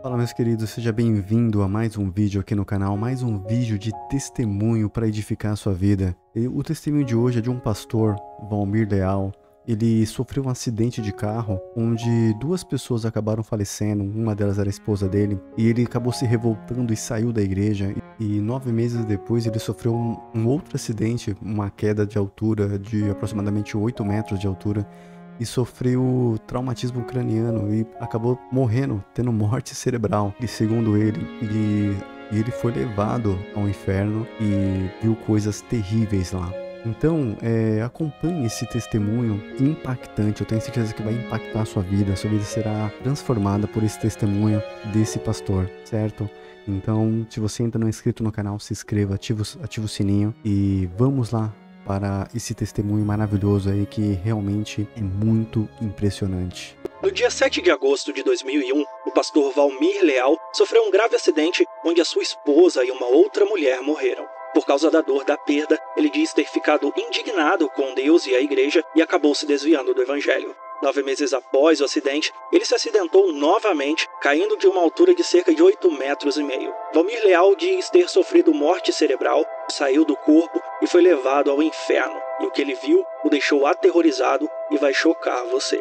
Fala, meus queridos, seja bem-vindo a mais um vídeo aqui no canal, mais um vídeo de testemunho para edificar a sua vida. O testemunho de hoje é de um pastor, Valmir Leal. Ele sofreu um acidente de carro onde duas pessoas acabaram falecendo, uma delas era a esposa dele, e ele acabou se revoltando e saiu da igreja. E 9 meses depois ele sofreu um outro acidente, uma queda de altura de aproximadamente 8 metros de altura, e sofreu traumatismo craniano e acabou morrendo, tendo morte cerebral. E segundo ele, ele foi levado ao inferno e viu coisas terríveis lá. Então, acompanhe esse testemunho impactante. Eu tenho certeza que vai impactar a sua vida será transformada por esse testemunho desse pastor, certo? Então, se você ainda não é inscrito no canal, se inscreva, ativa o sininho e vamos lá para esse testemunho maravilhoso aí que realmente é muito impressionante. No dia 7 de agosto de 2001, o pastor Valmir Leal sofreu um grave acidente onde a sua esposa e uma outra mulher morreram. Por causa da dor da perda, ele diz ter ficado indignado com Deus e a igreja e acabou se desviando do evangelho. 9 meses após o acidente, ele se acidentou novamente, caindo de uma altura de cerca de 8,5 metros. Valmir Leal diz ter sofrido morte cerebral, saiu do corpo e foi levado ao inferno. E o que ele viu o deixou aterrorizado e vai chocar você.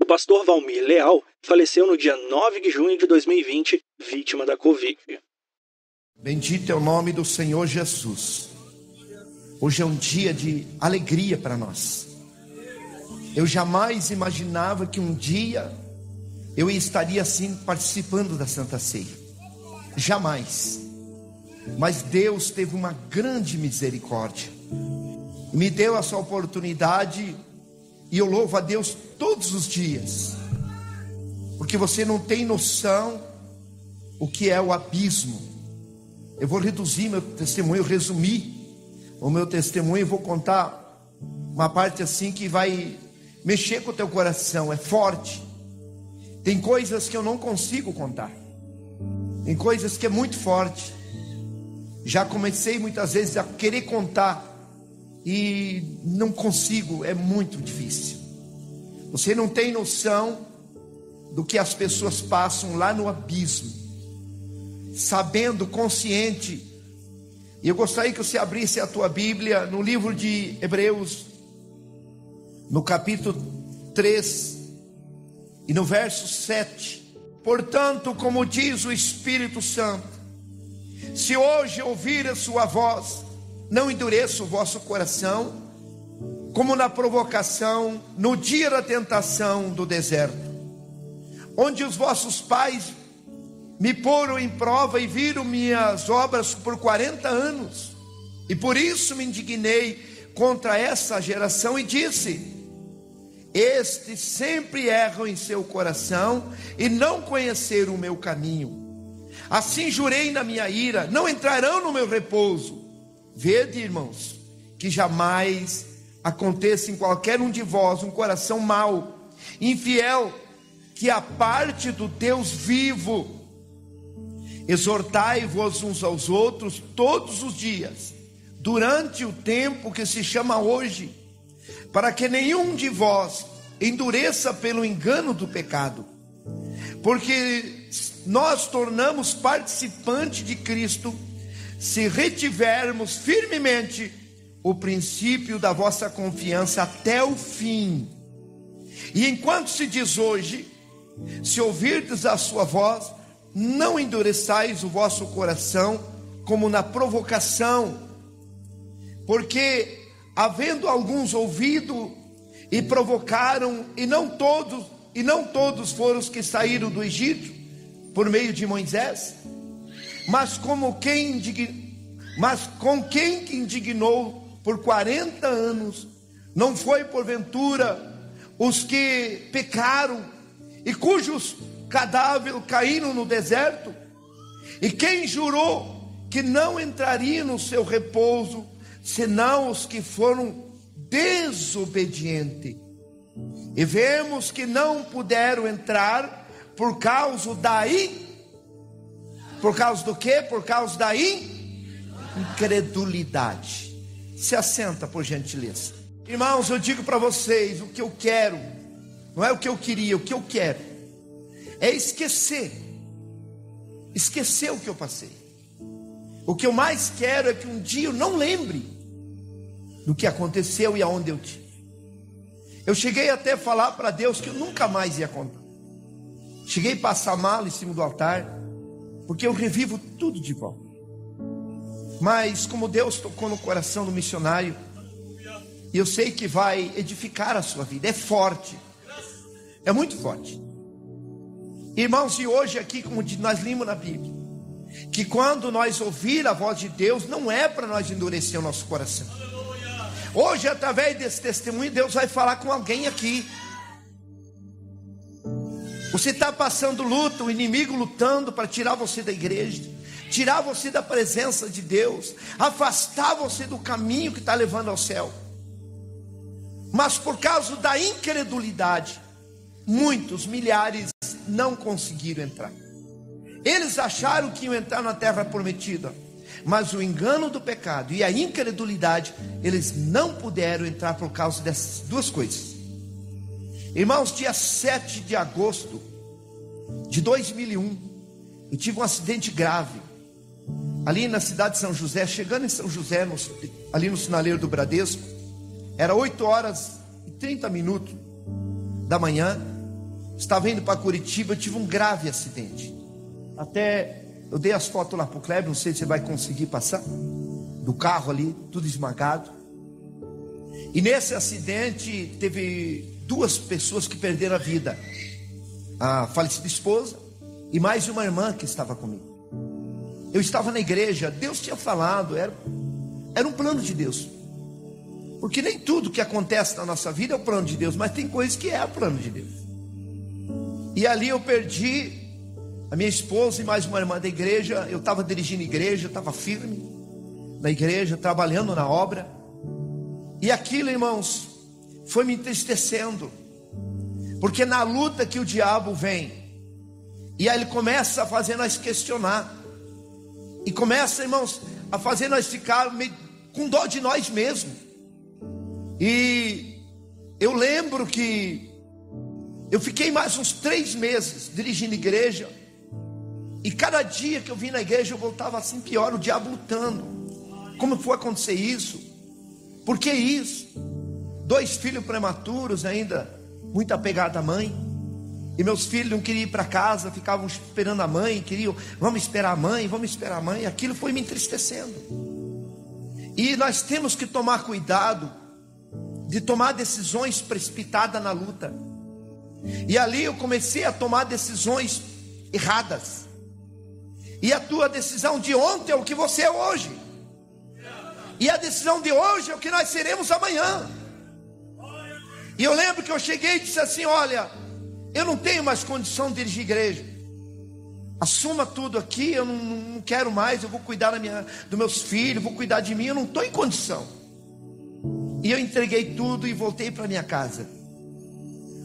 O pastor Valmir Leal faleceu no dia 9 de junho de 2020, vítima da Covid. Bendito é o nome do Senhor Jesus. Hoje é um dia de alegria para nós. Eu jamais imaginava que um dia eu estaria assim participando da Santa Ceia. Jamais. Mas Deus teve uma grande misericórdia. Me deu essa oportunidade e eu louvo a Deus todos os dias. Porque você não tem noção o que é o abismo. Eu vou reduzir meu testemunho, resumir o meu testemunho e vou contar uma parte assim que vai mexer com o teu coração, é forte. Tem coisas que eu não consigo contar. Tem coisas que é muito forte. Já comecei muitas vezes a querer contar e não consigo, é muito difícil. Você não tem noção do que as pessoas passam lá no abismo, sabendo, consciente. E eu gostaria que você abrisse a tua Bíblia no livro de Hebreus, no capítulo 3 e no verso 7. Portanto, como diz o Espírito Santo, se hoje ouvir a sua voz, não endureça o vosso coração, como na provocação, no dia da tentação do deserto, onde os vossos pais me poram em prova e viram minhas obras por 40 anos, e por isso me indignei contra essa geração e disse: estes sempre erram em seu coração e não conheceram o meu caminho. Assim jurei na minha ira, não entrarão no meu repouso. Vede, irmãos, que jamais aconteça em qualquer um de vós um coração mau, infiel, que a parte do Deus vivo. Exortai-vos uns aos outros todos os dias, durante o tempo que se chama hoje, para que nenhum de vós endureça pelo engano do pecado, porque nós tornamos participante de Cristo, se retivermos firmemente o princípio da vossa confiança até o fim. E enquanto se diz hoje, se ouvirdes a sua voz, não endureçais o vosso coração, como na provocação, porque havendo alguns ouvido e provocaram, e não todos foram os que saíram do Egito por meio de Moisés, mas com quem que indignou por 40 anos, não foi porventura os que pecaram e cujos cadáveres caíram no deserto? E quem jurou que não entraria no seu repouso, senão os que foram desobedientes? E vemos que não puderam entrar por causa do quê? Por causa da incredulidade. Se assenta, por gentileza. Irmãos, eu digo para vocês, o que eu quero, não é o que eu queria, o que eu quero é esquecer esquecer o que eu passei. O que eu mais quero é que um dia eu não lembre do que aconteceu e aonde eu tive. Eu cheguei até a falar para Deus que eu nunca mais ia contar. Cheguei a passar mal em cima do altar, porque eu revivo tudo de volta. Mas como Deus tocou no coração do missionário, e eu sei que vai edificar a sua vida, é forte, é muito forte. Irmãos, e hoje aqui, como nós lemos na Bíblia, que quando nós ouvir a voz de Deus, não é para nós endurecer o nosso coração. Hoje, através desse testemunho, Deus vai falar com alguém aqui. Você está passando luta, o inimigo lutando para tirar você da igreja, tirar você da presença de Deus, afastar você do caminho que está levando ao céu. Mas por causa da incredulidade, muitos, milhares, não conseguiram entrar. Eles acharam que iam entrar na terra prometida, mas o engano do pecado e a incredulidade, eles não puderam entrar por causa dessas duas coisas. Irmãos, dia 7 de agosto de 2001, eu tive um acidente grave, ali na cidade de São José. Chegando em São José, ali no sinaleiro do Bradesco, era 8h30 da manhã, estava indo para Curitiba, eu tive um grave acidente. Até eu dei as fotos lá para o Kleber, não sei se você vai conseguir passar, do carro ali, tudo esmagado. E nesse acidente teve 2 pessoas que perderam a vida, a falecida esposa e mais uma irmã que estava comigo. Eu estava na igreja, Deus tinha falado, era um plano de Deus, porque nem tudo que acontece na nossa vida é o plano de Deus, mas tem coisas que é o plano de Deus. E ali eu perdi a minha esposa e mais uma irmã da igreja. Eu estava dirigindo a igreja, estava firme na igreja, trabalhando na obra, e aquilo, irmãos, foi me entristecendo, porque na luta que o diabo vem, e aí ele começa a fazer nós questionar, e começa, irmãos, a fazer nós ficar meio com dó de nós mesmos. E eu lembro que eu fiquei mais uns 3 meses dirigindo igreja, e cada dia que eu vim na igreja eu voltava assim pior, o diabo lutando. Como foi acontecer isso? Por que isso? 2 filhos prematuros ainda, muito apegado à mãe, e meus filhos não queriam ir para casa, ficavam esperando a mãe, queriam, vamos esperar a mãe, vamos esperar a mãe. Aquilo foi me entristecendo. E nós temos que tomar cuidado de tomar decisões precipitadas na luta. E ali eu comecei a tomar decisões erradas. E a tua decisão de ontem é o que você é hoje, e a decisão de hoje é o que nós seremos amanhã. E eu lembro que eu cheguei e disse assim: olha, eu não tenho mais condição de dirigir igreja, assuma tudo aqui, eu não quero mais, eu vou cuidar dos meus filhos, vou cuidar de mim, eu não estou em condição. E eu entreguei tudo e voltei para minha casa.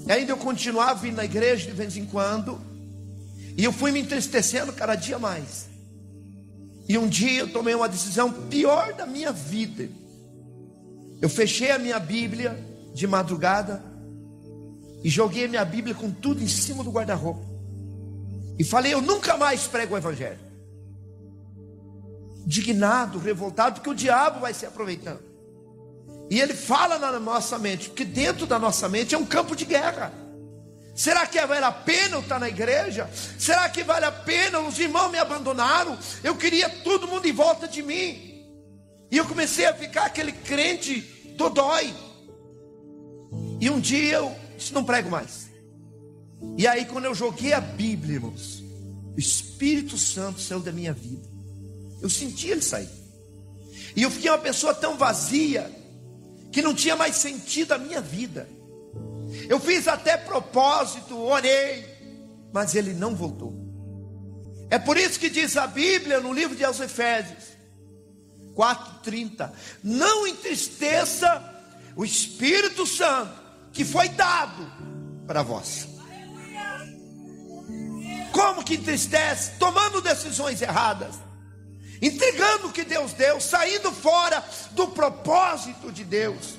E ainda eu continuava vindo na igreja de vez em quando, e eu fui me entristecendo cada dia mais. E um dia eu tomei uma decisão pior da minha vida. Eu fechei a minha Bíblia de madrugada e joguei a minha Bíblia com tudo em cima do guarda-roupa, e falei: eu nunca mais prego o evangelho. Indignado, revoltado, porque o diabo vai se aproveitando. E ele fala na nossa mente, porque dentro da nossa mente é um campo de guerra. Será que vale a pena eu estar na igreja? Será que vale a pena? Os irmãos me abandonaram, eu queria todo mundo em volta de mim. E eu comecei a ficar aquele crente dodói. E um dia eu disse: não prego mais. E aí, quando eu joguei a Bíblia, irmãos, o Espírito Santo saiu da minha vida. Eu senti ele sair. E eu fiquei uma pessoa tão vazia, que não tinha mais sentido a minha vida. Eu fiz até propósito, orei, mas ele não voltou. É por isso que diz a Bíblia no livro de Efésios 4:30: não entristeça o Espírito Santo que foi dado para vós. Como que entristece? Tomando decisões erradas, entregando o que Deus deu, saindo fora do propósito de Deus.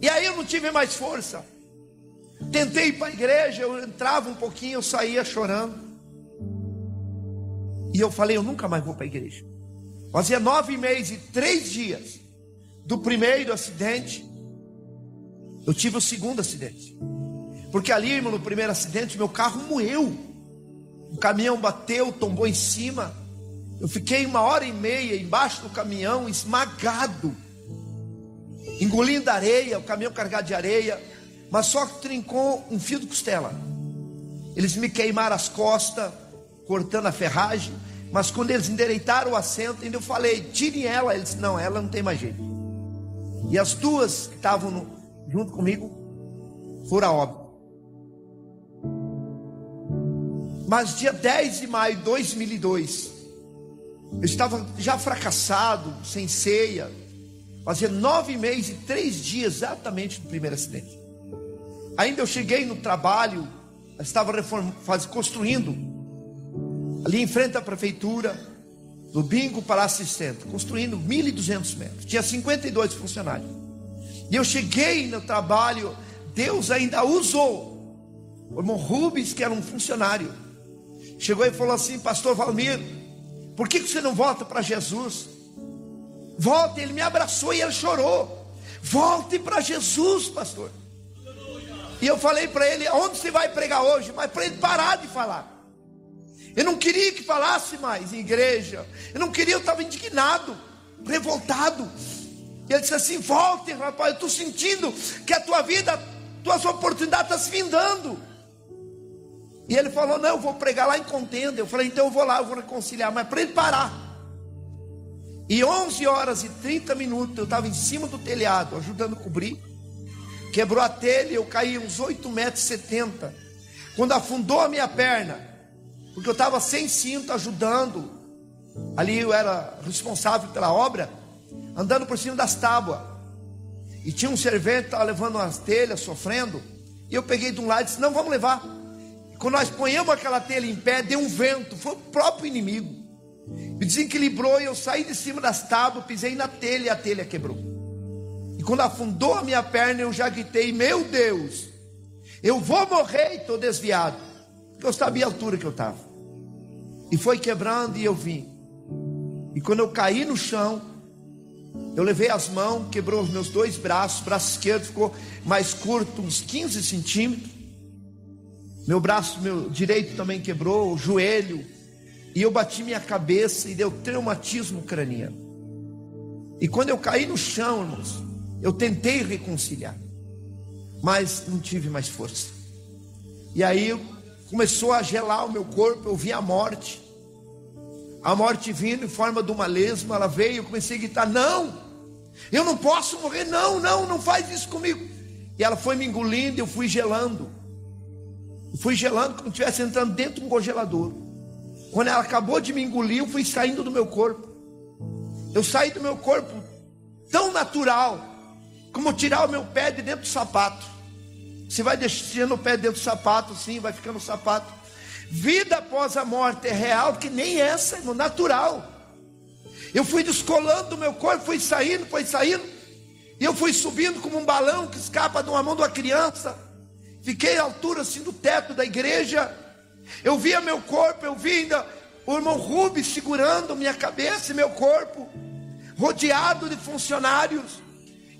E aí eu não tive mais força. Tentei ir para a igreja, eu entrava um pouquinho, eu saía chorando. E eu falei, eu nunca mais vou para a igreja. Fazia 9 meses e 3 dias do primeiro acidente, eu tive o segundo acidente. Porque ali, irmão, no primeiro acidente, meu carro moeu. O caminhão bateu, tombou em cima. Eu fiquei 1h30 embaixo do caminhão, esmagado, engolindo areia, o caminhão carregado de areia, mas só que trincou um fio de costela. Eles me queimaram as costas, cortando a ferragem, mas quando eles endireitaram o assento, ainda eu falei, tirem ela. Eles, não, ela não tem mais jeito. E as duas que estavam junto comigo foram a óbito. Mas dia 10 de maio de 2002, eu estava já fracassado, sem ceia, fazia 9 meses e 3 dias exatamente do primeiro acidente. Ainda eu cheguei no trabalho, eu estava construindo, ali em frente à prefeitura, no Bingo Palácio Centro, construindo 1.200 metros, tinha 52 funcionários. E eu cheguei no trabalho, Deus ainda usou o irmão Rubens, que era um funcionário, chegou e falou assim, pastor Valmir, por que você não volta para Jesus? Volta. Ele me abraçou e ele chorou. Volte para Jesus, pastor. E eu falei para ele, onde você vai pregar hoje? Mas para ele parar de falar. Eu não queria que falasse mais em igreja. Eu estava indignado, revoltado. E ele disse assim, volte, rapaz, eu estou sentindo que a tua vida, tuas oportunidades estão se findando. E ele falou, não, eu vou pregar lá em Contenda. Eu falei, então eu vou lá, eu vou reconciliar, mas para ele parar. E 11h30 eu estava em cima do telhado, ajudando a cobrir. Quebrou a telha, eu caí uns 8,70 m. Quando afundou a minha perna, porque eu estava sem cinto, ajudando. Ali eu era responsável pela obra, andando por cima das tábuas. E tinha um servente que estava levando umas telhas, sofrendo. E eu peguei de um lado e disse, não, vamos levar. Quando nós ponhamos aquela telha em pé, deu um vento, foi o próprio inimigo, me desequilibrou e eu saí de cima das tábuas, pisei na telha e a telha quebrou. E quando afundou a minha perna, eu já gritei, meu Deus, eu vou morrer, e estou desviado, porque eu sabia a altura que eu estava. E foi quebrando e eu vim. E quando eu caí no chão, eu levei as mãos, quebrou os meus 2 braços, o braço esquerdo ficou mais curto, uns 15 centímetros. Meu braço, meu direito também quebrou, o joelho. E eu bati minha cabeça e deu traumatismo craniano. E quando eu caí no chão, irmãos, eu tentei reconciliar, mas não tive mais força. E aí começou a gelar o meu corpo, eu vi a morte. A morte vindo em forma de uma lesma, ela veio, eu comecei a gritar, não, eu não posso morrer, não faz isso comigo. E ela foi me engolindo, eu fui gelando. Fui gelando como se estivesse entrando dentro de um congelador. Quando ela acabou de me engolir, eu fui saindo do meu corpo. Eu saí do meu corpo tão natural, como tirar o meu pé de dentro do sapato. Você vai deixando o pé dentro do sapato, sim, vai ficando o sapato. Vida após a morte é real, que nem essa, irmão, natural. Eu fui descolando do meu corpo, foi saindo, e eu fui subindo como um balão que escapa de uma mão de uma criança. Fiquei à altura assim do teto da igreja. Eu via meu corpo, eu vi ainda o irmão Rubens segurando minha cabeça e meu corpo, rodeado de funcionários.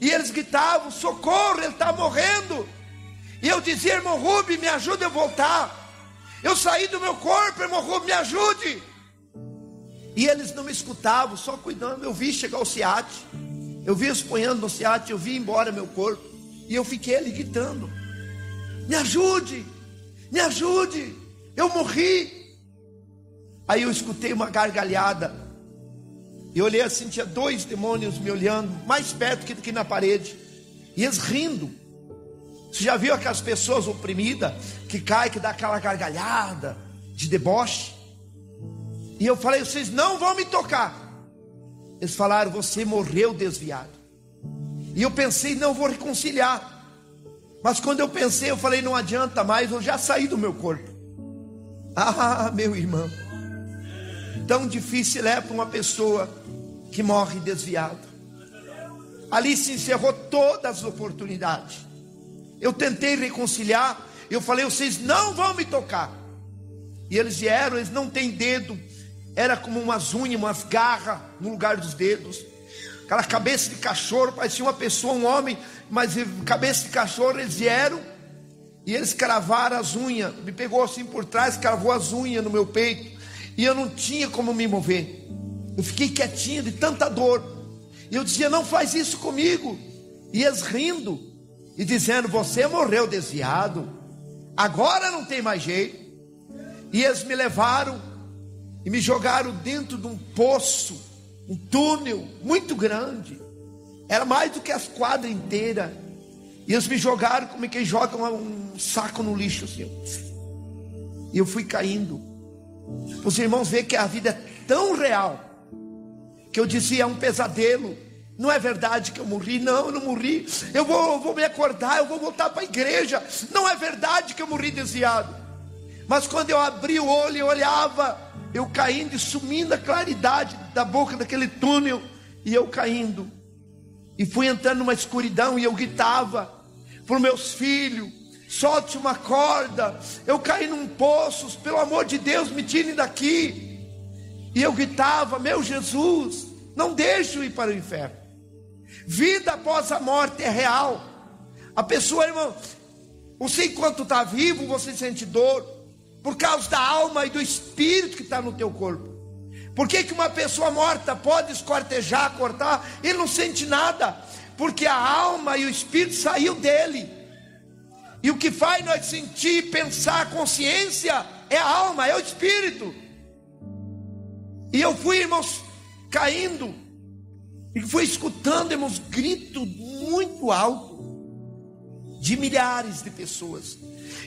E eles gritavam, socorro, ele está morrendo. E eu dizia, irmão Rubens, me ajuda a voltar. Eu saí do meu corpo, irmão Rubens, me ajude. E eles não me escutavam, só cuidando. Eu vi chegar o SEAT, eu vi esponhando no SEAT, eu vi embora meu corpo. E eu fiquei ali gritando, me ajude, eu morri. Aí eu escutei uma gargalhada, e olhei assim, tinha 2 demônios me olhando, mais perto que na parede, e eles rindo. Você já viu aquelas pessoas oprimidas, que cai, que dá aquela gargalhada, de deboche? E eu falei, vocês não vão me tocar. Eles falaram, você morreu desviado. E eu pensei, não vou reconciliar. Mas quando eu pensei, eu falei, não adianta mais, eu já saí do meu corpo. Ah, meu irmão, tão difícil é para uma pessoa que morre desviado. Ali se encerrou todas as oportunidades. Eu tentei reconciliar, eu falei, vocês não vão me tocar. E eles vieram, eles não têm dedo. era como umas unhas, umas garras no lugar dos dedos. Aquela cabeça de cachorro, parecia uma pessoa, um homem, mas cabeça de cachorro. Eles vieram e eles cravaram as unhas. Me pegou assim por trás, cravou as unhas no meu peito. E eu não tinha como me mover. Eu fiquei quietinho de tanta dor. E eu dizia: não faz isso comigo. E eles rindo e dizendo: você morreu desviado, agora não tem mais jeito. E eles me levaram e me jogaram dentro de um poço, um túnel muito grande. Era mais do que as quadras inteiras. E eles me jogaram como quem joga um saco no lixo assim. E eu fui caindo. Os irmãos veem que a vida é tão real, que eu dizia: é um pesadelo. Não é verdade que eu morri. Não, eu não morri. Eu vou me acordar, eu vou voltar para a igreja. Não é verdade que eu morri desviado. Mas quando eu abri o olho e olhava, eu caindo e sumindo a claridade da boca daquele túnel, e eu caindo, e fui entrando numa escuridão. E eu gritava para os meus filhos: solte uma corda, eu caí num poço, pelo amor de Deus, me tirem daqui. E eu gritava: meu Jesus, não deixe eu ir para o inferno. Vida após a morte é real. A pessoa, irmão, você enquanto está vivo, você sente dor, por causa da alma e do espírito que está no teu corpo. Por que uma pessoa morta pode esquartejar, cortar? Ele não sente nada, porque a alma e o espírito saiu dele. E o que faz nós sentir, pensar, consciência é a alma, é o espírito. E eu fui, irmãos, caindo, e fui escutando, irmãos, gritos muito alto de milhares de pessoas.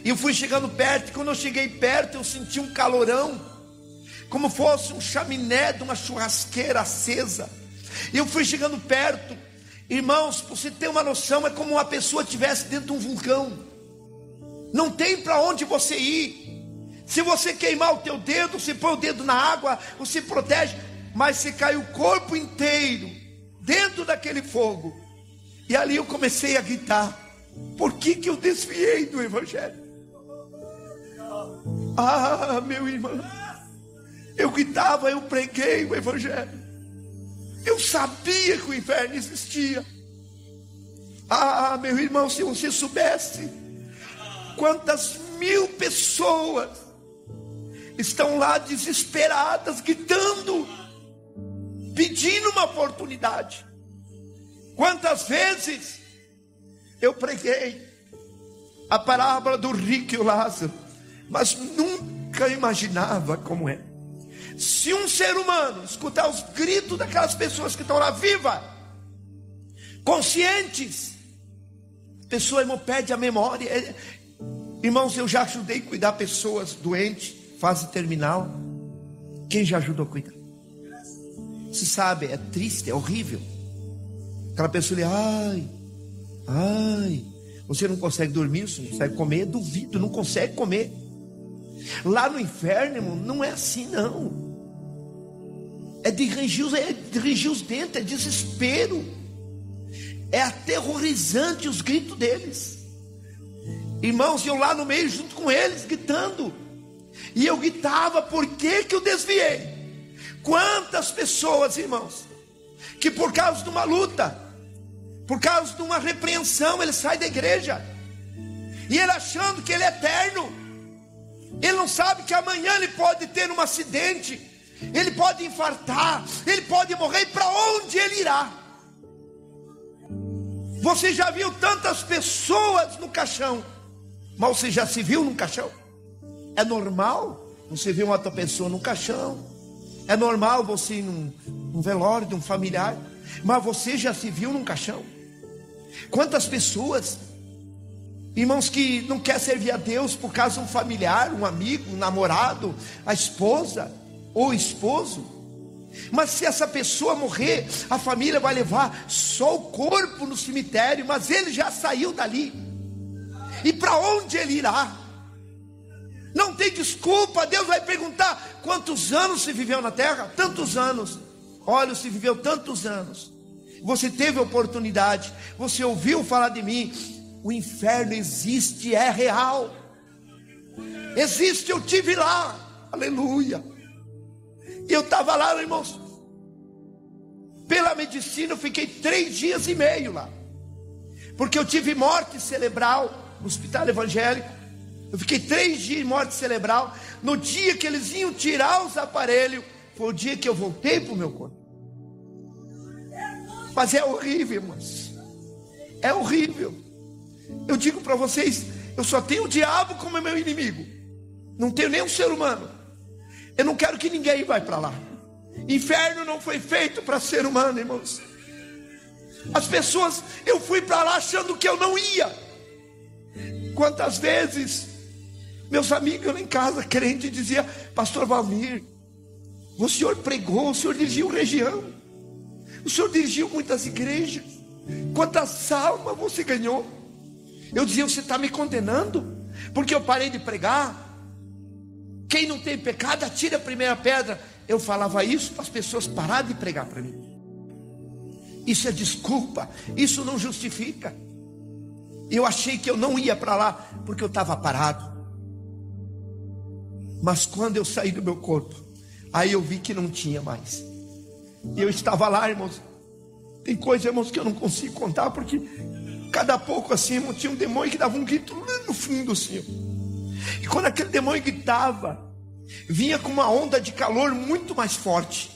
E eu fui chegando perto, e quando eu cheguei perto, eu senti um calorão, como fosse um chaminé de uma churrasqueira acesa. E eu fui chegando perto, irmãos, para você ter uma noção, é como uma pessoa estivesse dentro de um vulcão. Não tem para onde você ir. Se você queimar o teu dedo, você põe o dedo na água, você protege, mas você cai o corpo inteiro dentro daquele fogo. E ali eu comecei a gritar: por que eu desviei do evangelho? Ah, meu irmão, eu gritava, eu preguei o evangelho. Eu sabia que o inferno existia. Ah, meu irmão, se você soubesse quantas mil pessoas estão lá desesperadas, gritando, pedindo uma oportunidade. Quantas vezes eu preguei a parábola do rico e o Lázaro, mas nunca imaginava como é. Se um ser humano escutar os gritos daquelas pessoas que estão lá vivas, conscientes, a pessoa, irmão, perde a memória. Irmãos, eu já ajudei a cuidar pessoas doentes, fase terminal. Quem já ajudou a cuidar? Você sabe, é triste, é horrível. Aquela pessoa ali: ai, você não consegue dormir, você não consegue comer. Duvido, não consegue comer. Lá no inferno, irmão, não é assim não. É de rigir os dentes, é desespero. É aterrorizante os gritos deles. Irmãos, eu lá no meio junto com eles, gritando. E eu gritava: por que eu desviei? Quantas pessoas, irmãos, que por causa de uma luta, por causa de uma repreensão, ele sai da igreja, e ele achando que ele é eterno. Ele não sabe que amanhã ele pode ter um acidente, ele pode infartar, ele pode morrer. E para onde ele irá? Você já viu tantas pessoas no caixão, mas você já se viu num caixão? É normal você ver uma outra pessoa no caixão. É normal você ir num velório de um familiar, mas você já se viu num caixão? Quantas pessoas, irmãos, que não quer servir a Deus por causa de um familiar, um amigo, um namorado, a esposa ou o esposo. Mas se essa pessoa morrer, a família vai levar só o corpo no cemitério, mas ele já saiu dali. E para onde ele irá? Não tem desculpa. Deus vai perguntar: quantos anos você viveu na terra? Tantos anos. Olha, você viveu tantos anos, você teve oportunidade, você ouviu falar de mim. O inferno existe, é real. Existe, eu tive lá. Aleluia. E eu estava lá, irmãos. Pela medicina eu fiquei 3 dias e meio lá. Porque eu tive morte cerebral no hospital evangélico. Eu fiquei 3 dias em morte cerebral. No dia que eles iam tirar os aparelhos, foi o dia que eu voltei para o meu corpo. Mas é horrível, irmãos. É horrível. Eu digo para vocês, eu só tenho o diabo como meu inimigo. Não tenho nenhum ser humano. Eu não quero que ninguém vá para lá. Inferno não foi feito para ser humano, irmãos. As pessoas, eu fui para lá achando que eu não ia. Quantas vezes meus amigos lá em casa, crente, diziam: pastor Valmir, o senhor pregou, o senhor dirigiu região, o senhor dirigiu muitas igrejas, quantas almas você ganhou? Eu dizia: você está me condenando porque eu parei de pregar? Quem não tem pecado, atire a primeira pedra. Eu falava isso para as pessoas pararem de pregar para mim. Isso é desculpa, isso não justifica. Eu achei que eu não ia para lá porque eu estava parado. Mas quando eu saí do meu corpo, aí eu vi que não tinha mais. E eu estava lá, irmãos. Tem coisa, irmãos, que eu não consigo contar, porque cada pouco assim, irmão, tinha um demônio que dava um grito lá no fundo assim. E quando aquele demônio gritava, vinha com uma onda de calor muito mais forte.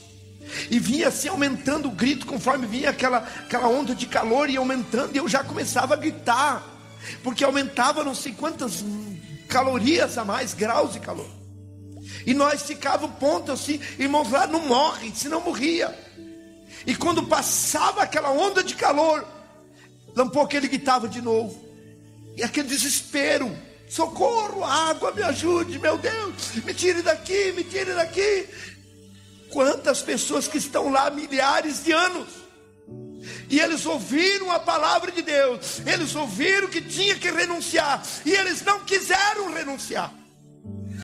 E vinha assim aumentando o grito, conforme vinha aquela onda de calor, e aumentando, e eu já começava a gritar, porque aumentava não sei quantas calorias a mais, graus de calor. E nós ficávamos ponto assim, irmãos, lá não morre, senão morria. E quando passava aquela onda de calor, um pouco ele gritava de novo. E aquele desespero: socorro, água, me ajude, meu Deus, me tire daqui, me tire daqui. Quantas pessoas que estão lá há milhares de anos, e eles ouviram a palavra de Deus, eles ouviram que tinha que renunciar, e eles não quiseram renunciar.